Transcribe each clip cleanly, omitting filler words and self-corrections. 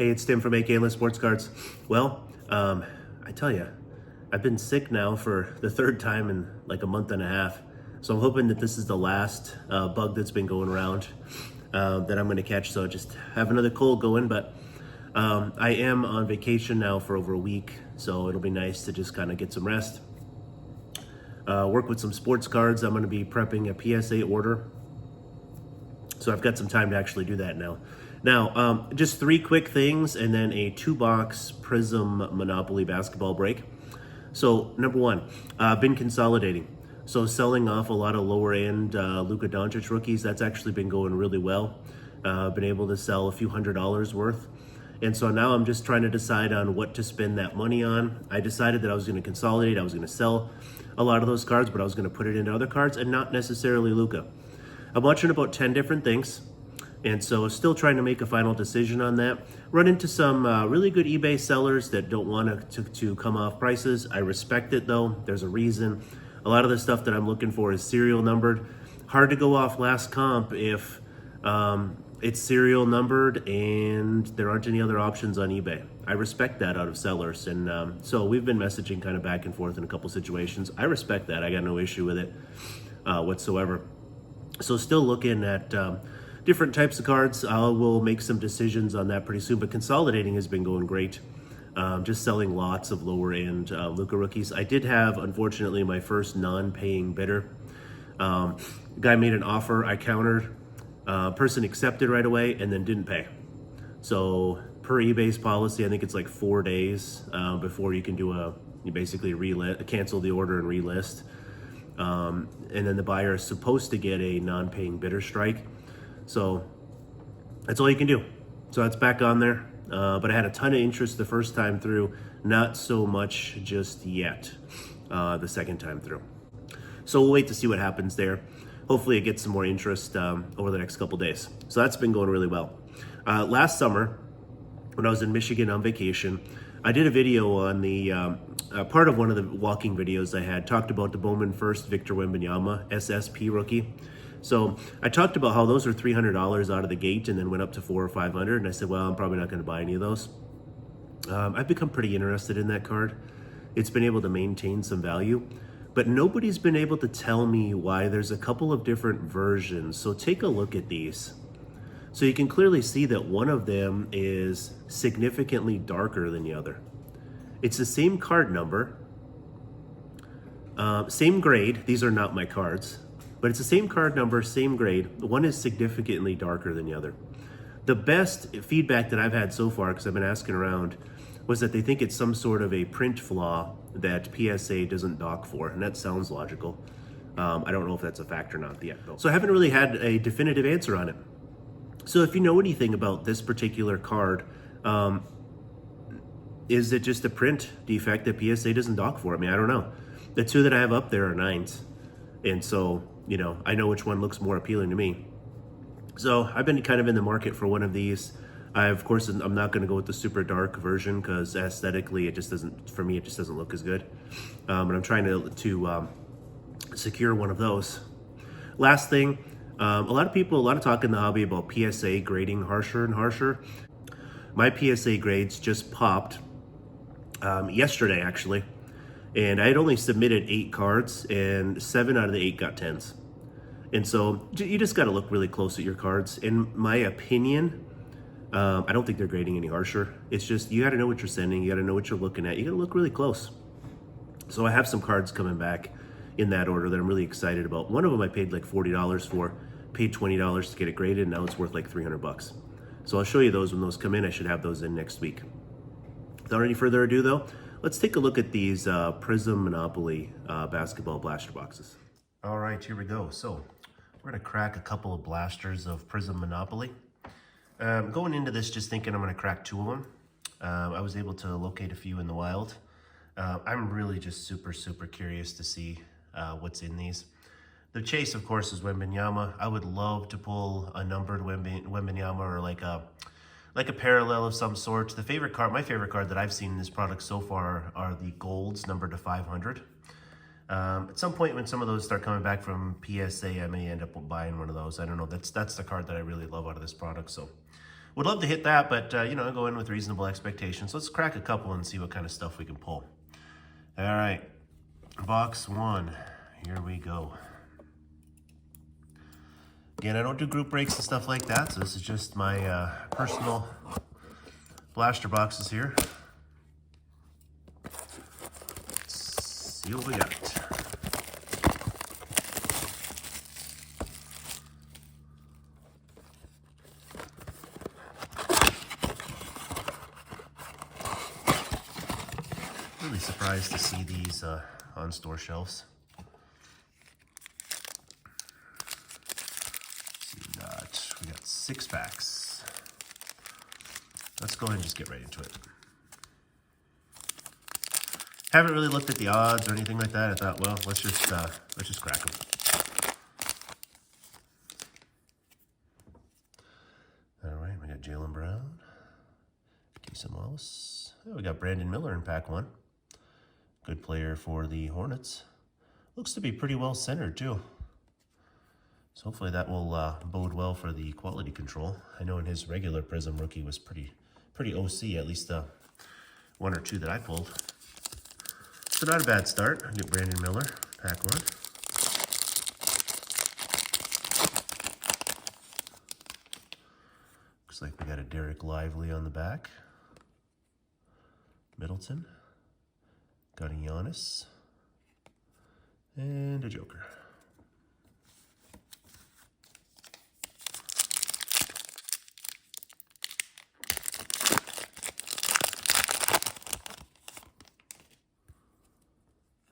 Hey, it's Tim from AK Endless Sports Cards. Well, I tell you, I've been sick now for the third time in like a month and a half. So I'm hoping that this is the last bug that's been going around that I'm going to catch. So just have another cold going. But I am on vacation now for over a week. So it'll be nice to just kind of get some rest. Work with some sports cards. I'm going to be prepping a PSA order. So I've got some time to actually do that now. Now, just three quick things and then a 2-box Prism Monopoly basketball break. So number one, I've been consolidating. So selling off a lot of lower end Luka Doncic rookies, that's actually been going really well. Been able to sell a few $100s worth. And so now I'm just trying to decide on what to spend that money on. I decided that I was going to consolidate. I was going to sell a lot of those cards, but I was going to put it into other cards and not necessarily Luka. I'm watching about 10 different things. And so still trying to make a final decision on that. Run into some really good eBay sellers that don't want to come off prices. I respect it though. There's a reason. A lot of the stuff that I'm looking for is serial numbered. Hard to go off last comp if it's serial numbered and there aren't any other options on eBay. I respect that out of sellers. And so we've been messaging kind of back and forth in a couple situations. I respect that. I got no issue with it whatsoever. So still looking at different types of cards. I will make some decisions on that pretty soon, but consolidating has been going great. Just selling lots of lower end Luka rookies. I did have, unfortunately, my first non-paying bidder. Guy made an offer, I countered. Person accepted right away and then didn't pay. So per eBay's policy, I think it's like 4 days before you can do you basically cancel the order and relist. And then the buyer is supposed to get a non-paying bidder strike. So that's all you can do. So that's back on there. But I had a ton of interest the first time through, not so much just yet the second time through. So we'll wait to see what happens there. Hopefully it gets some more interest over the next couple days. So that's been going really well. Last summer, when I was in Michigan on vacation, I did a video on the part of one of the walking videos I had, talked about the Bowman First Victor Wembanyama SSP rookie. So I talked about how those are $300 out of the gate and then went up to $400 or $500. And I said, well, I'm probably not going to buy any of those. I've become pretty interested in that card. It's been able to maintain some value, but nobody's been able to tell me why. There's a couple of different versions. So take a look at these. So you can clearly see that one of them is significantly darker than the other. It's the same card number, same grade. These are not my cards. But it's the same card number, same grade. One is significantly darker than the other. The best feedback that I've had so far, because I've been asking around, was that they think it's some sort of a print flaw that PSA doesn't dock for, and that sounds logical. I don't know if that's a fact or not yet, though. So I haven't really had a definitive answer on it. So if you know anything about this particular card, is it just a print defect that PSA doesn't dock for? I mean, I don't know. The two that I have up there are 9s. And so, you know, I know which one looks more appealing to me. So I've been kind of in the market for one of these. Of course, I'm not going to go with the super dark version because aesthetically, it just doesn't, for me, it just doesn't look as good. But I'm trying to secure one of those. Last thing, a lot of talk in the hobby about PSA grading harsher and harsher. My PSA grades just popped yesterday, actually. And I had only submitted 8 cards, and 7 out of the 8 got 10s. And so you just got to look really close at your cards. In my opinion, I don't think they're grading any harsher. It's just you got to know what you're sending. You got to know what you're looking at. You got to look really close. So I have some cards coming back in that order that I'm really excited about. One of them I paid like $40 for, paid $20 to get it graded, and now it's worth like $300. So I'll show you those when those come in. I should have those in next week. Without any further ado, though, let's take a look at these Prism Monopoly basketball blaster boxes. All right, here we go. So we're gonna crack a couple of blasters of Prism Monopoly. Going into this just thinking I'm gonna crack 2 of them. I was able to locate a few in the wild. I'm really just super curious to see what's in these. The chase, of course, is Wembanyama. I would love to pull a numbered Wembanyama or like a parallel of some sort. My favorite card that I've seen in this product so far are the golds numbered to 500. At some point when some of those start coming back from PSA, I may end up buying one of those. I don't know. That's the card that I really love out of this product. So Would love to hit that, but you know, I go in with reasonable expectations. Let's crack a couple and see what kind of stuff we can pull. All right, box 1. Here we go. Again, I don't do group breaks and stuff like that, so this is just my personal blaster boxes here. Let's see what we got. Really surprised to see these on store shelves. We got 6 packs. Let's go ahead and just get right into it. Haven't really looked at the odds or anything like that. I thought, well, let's just crack them. All right, we got Jaylen Brown, Jason Wallace. Oh, we got Brandon Miller in pack 1. Good player for the Hornets. Looks to be pretty well centered too. So hopefully that will bode well for the quality control. I know in his regular Prism rookie was pretty OC, at least 1 or 2 that I pulled. So not a bad start. I get Brandon Miller, pack 1. Looks like we got a Derek Lively on the back. Middleton. Got a Giannis. And a Joker.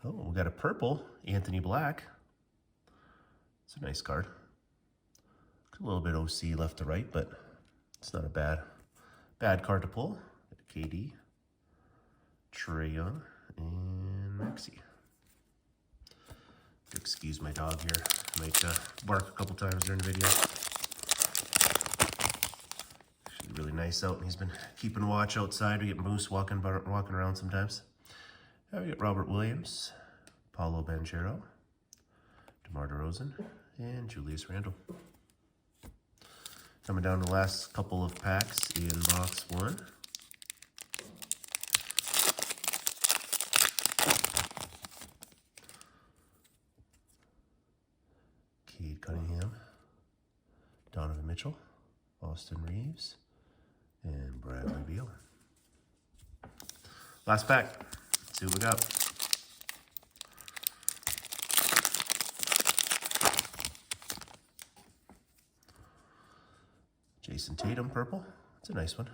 Oh, we got a purple Anthony Black. It's a nice card. A little bit OC left to right, but it's not a bad card to pull. KD, Trae Young, and Maxey. Excuse my dog here. I might bark a couple times during the video. Actually really nice out, and he's been keeping watch outside. We get Moose walking around sometimes. We got Robert Williams, Paolo Banchero, DeMar DeRozan, and Julius Randle. Coming down to the last couple of packs in box 1. Cade Cunningham, Donovan Mitchell, Austin Reeves, and Bradley Beal. Last pack. Let's see what we got. Jason Tatum, purple. It's a nice one.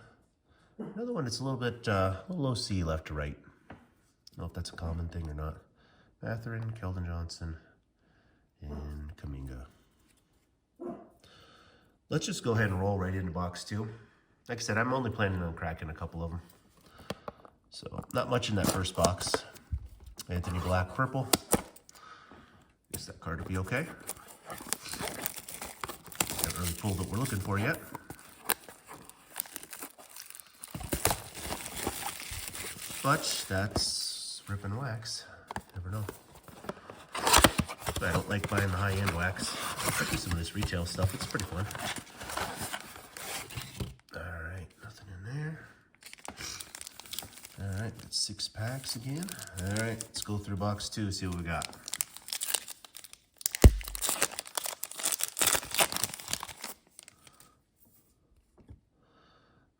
Another one that's a little bit, low C left to right. I don't know if that's a common thing or not. Mathurin, Keldon Johnson, and Kuminga. Let's just go ahead and roll right into box 2. Like I said, I'm only planning on cracking a couple of them. So, not much in that first box. Anthony Black, purple. Guess that card will be okay. Haven't really pulled what we're looking for yet. But that's rip and wax. Never know. But I don't like buying the high-end wax. Especially some of this retail stuff. It's pretty fun. Alright, nothing in there. Alright, that's 6 packs again. Alright, let's go through box 2, see what we got.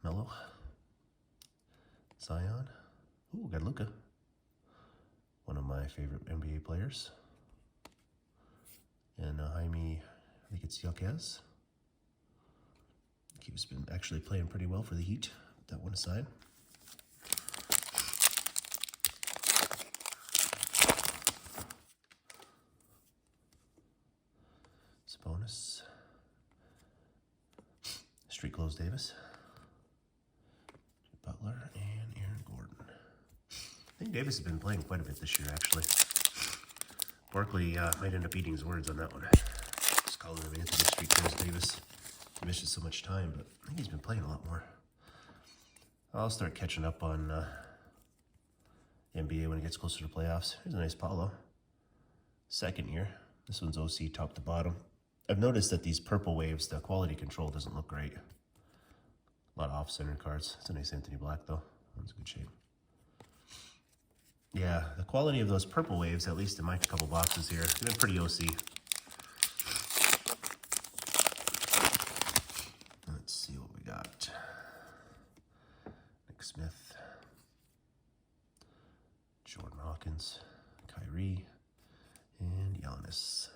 Melo. Zion. Ooh, got Luka. One of my favorite NBA players. And Jaime, I think it's Jaquez. He's been actually playing pretty well for the Heat. Put that one aside. Sabonis. Street Clothes Davis. Butler and Aaron Gordon. I think Davis has been playing quite a bit this year, actually. Barkley might end up eating his words on that one. Just calling him Anthony Street Clothes Davis. He misses so much time, but I think he's been playing a lot more. I'll start catching up on NBA when it gets closer to playoffs. Here's a nice Paulo. Second year. This one's OC top to bottom. I've noticed that these purple waves, the quality control doesn't look great. A lot of off-center cards. It's a nice Anthony Black, though. That's good shape. Yeah, the quality of those purple waves, at least in my couple boxes here, they've been pretty OC. Let's see what we got. Nick Smith, Jordan Hawkins, Kyrie, and Giannis.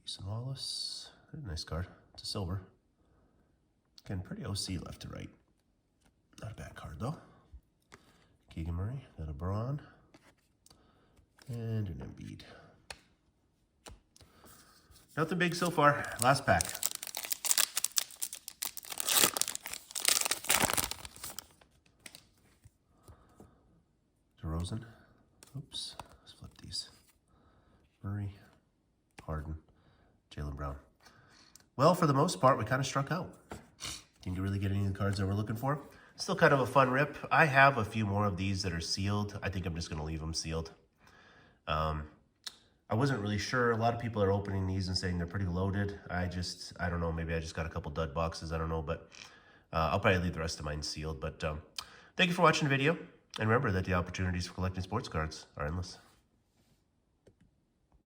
Casey Wallace, nice card. It's a silver. Again, pretty OC left to right. Not a bad card though. Keegan Murray, got a Braun, and an Embiid. Nothing big so far. Last pack. DeRozan. Oops, let's flip these. Murray, Harden, Jaylen Brown. Well, for the most part, we kind of struck out. Didn't really get any of the cards that we're looking for. Still kind of a fun rip. I have a few more of these that are sealed. I think I'm just going to leave them sealed. I wasn't really sure. A lot of people are opening these and saying they're pretty loaded. I don't know. Maybe I just got a couple dud boxes. I don't know. But I'll probably leave the rest of mine sealed. But thank you for watching the video. And remember that the opportunities for collecting sports cards are endless.